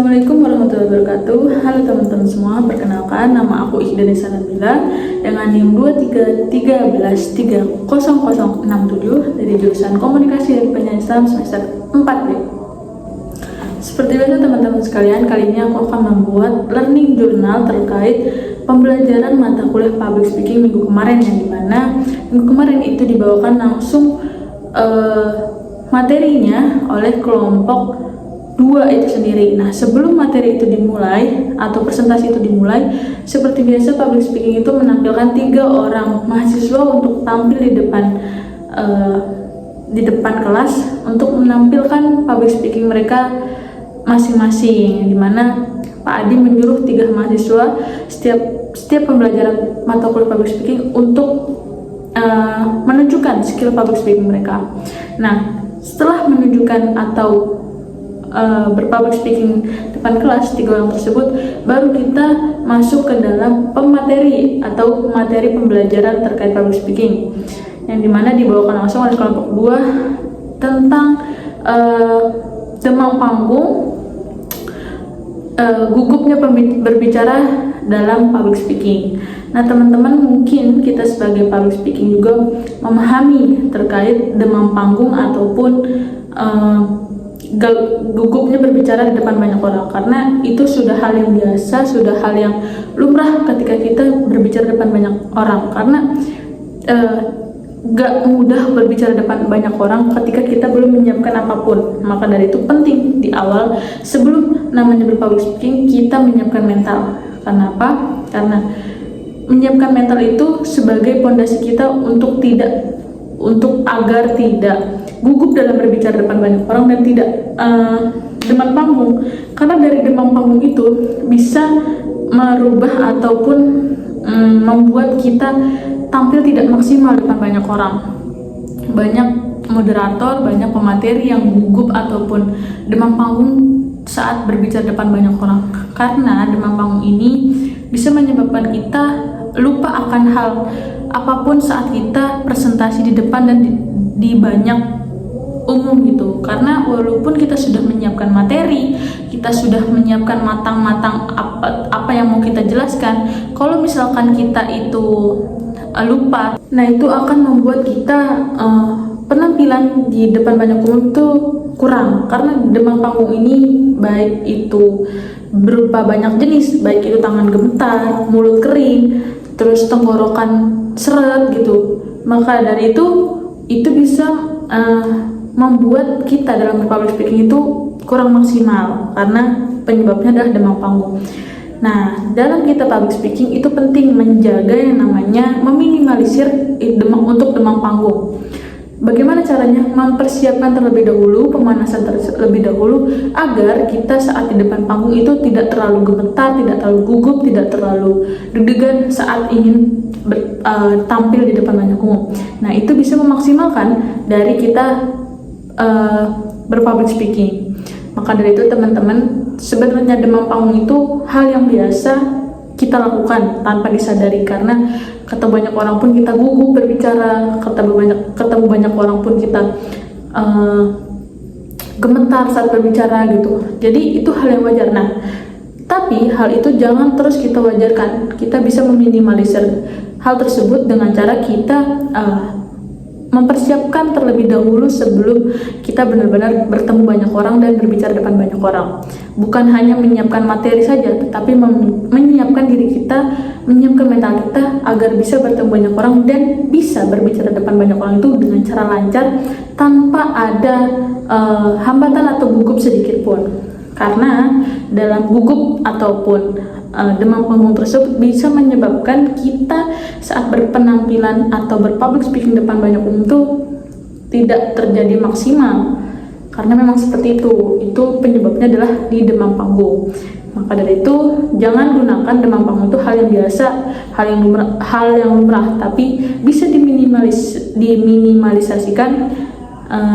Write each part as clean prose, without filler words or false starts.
Assalamualaikum warahmatullahi wabarakatuh. Halo teman-teman semua, perkenalkan nama aku Ikhda Nisa Nabila dengan NIM 2313300067 dari jurusan Komunikasi dan Penyiaran Islam semester 4B. Seperti biasa teman-teman sekalian, kali ini aku akan membuat learning journal terkait pembelajaran mata kuliah public speaking minggu kemarin, yang dimana minggu kemarin itu dibawakan langsung materinya oleh kelompok 2 itu sendiri. Nah, sebelum materi itu dimulai atau presentasi itu dimulai, seperti biasa public speaking itu menampilkan 3 orang mahasiswa untuk tampil di depan kelas untuk menampilkan public speaking mereka masing-masing, dimana Pak Adi menyuruh 3 mahasiswa setiap pembelajaran mata kuliah public speaking untuk menunjukkan skill public speaking mereka. Nah, setelah menunjukkan atau berpublic speaking depan kelas 3 orang tersebut, baru kita masuk ke dalam pemateri atau materi pembelajaran terkait public speaking, yang dimana dibawakan langsung oleh kelompok 2 tentang demam panggung, gugupnya berbicara dalam public speaking. Nah teman-teman, mungkin kita sebagai public speaking juga memahami terkait demam panggung ataupun gugupnya berbicara di depan banyak orang, karena itu sudah hal yang biasa, sudah hal yang lumrah ketika kita berbicara di depan banyak orang, karena gak mudah berbicara di depan banyak orang ketika kita belum menyiapkan apapun. Maka dari itu penting di awal, sebelum namanya berpublic speaking, kita menyiapkan mental. Kenapa? Karena menyiapkan mental itu sebagai fondasi kita agar tidak gugup dalam berbicara depan banyak orang dan tidak demam panggung, karena dari demam panggung itu bisa merubah ataupun membuat kita tampil tidak maksimal depan banyak orang. Banyak moderator, banyak pemateri yang gugup ataupun demam panggung saat berbicara depan banyak orang, karena demam panggung ini bisa menyebabkan kita lupa akan hal apapun saat kita presentasi di depan dan di banyak umum gitu. Karena walaupun kita sudah menyiapkan materi, kita sudah menyiapkan matang-matang apa yang mau kita jelaskan, kalau misalkan kita itu lupa, nah itu akan membuat kita penampilan di depan banyak umum itu kurang. Karena demam panggung ini baik itu berupa banyak jenis, baik itu tangan gemetar, mulut kering, terus tenggorokan seret gitu. Maka dari itu bisa membuat kita dalam public speaking itu kurang maksimal, karena penyebabnya adalah demam panggung. Nah, dalam kita public speaking itu penting menjaga yang namanya meminimalisir untuk demam panggung. Bagaimana caranya? Mempersiapkan terlebih dahulu, pemanasan terlebih dahulu, agar kita saat di depan panggung itu tidak terlalu gemetar, tidak terlalu gugup, tidak terlalu deg-degan saat ingin tampil di depan banyak umum. Nah, itu bisa memaksimalkan dari kita berpublic speaking. Maka dari itu teman-teman, sebenarnya demam panggung itu hal yang biasa kita lakukan tanpa disadari, karena ketemu banyak orang pun kita gugup berbicara, ketemu banyak orang pun kita gemetar saat berbicara gitu. Jadi itu hal yang wajar. Nah, tapi hal itu jangan terus kita wajarkan. Kita bisa meminimalisir hal tersebut dengan cara kita mempersiapkan terlebih dahulu sebelum kita benar-benar bertemu banyak orang dan berbicara depan banyak orang. Bukan hanya menyiapkan materi saja, tetapi menyiapkan diri kita, menyiapkan mental kita agar bisa bertemu banyak orang dan bisa berbicara depan banyak orang itu dengan cara lancar tanpa ada hambatan atau gugup sedikit pun. Karena dalam gugup ataupun demam panggung tersebut bisa menyebabkan kita saat berpenampilan atau berpublic speaking depan banyak umum itu tidak terjadi maksimal, karena memang seperti itu penyebabnya adalah di demam panggung. Maka dari itu jangan gunakan demam panggung itu hal yang biasa, hal yang lumrah, tapi bisa diminimalisasikan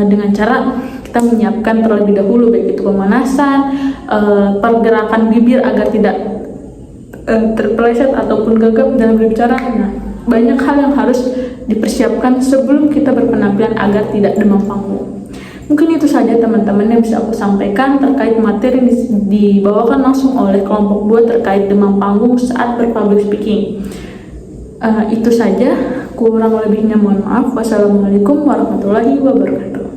dengan cara kita menyiapkan terlebih dahulu, baik itu pemanasan, pergerakan bibir agar tidak terpeleset ataupun gagap dalam berbicara. Nah, banyak hal yang harus dipersiapkan sebelum kita berpenampilan agar tidak demam panggung. Mungkin itu saja teman-teman yang bisa aku sampaikan terkait materi yang dibawakan langsung oleh kelompok 2 terkait demam panggung saat berpublic speaking. Itu saja, kurang lebihnya mohon maaf. Wassalamualaikum warahmatullahi wabarakatuh.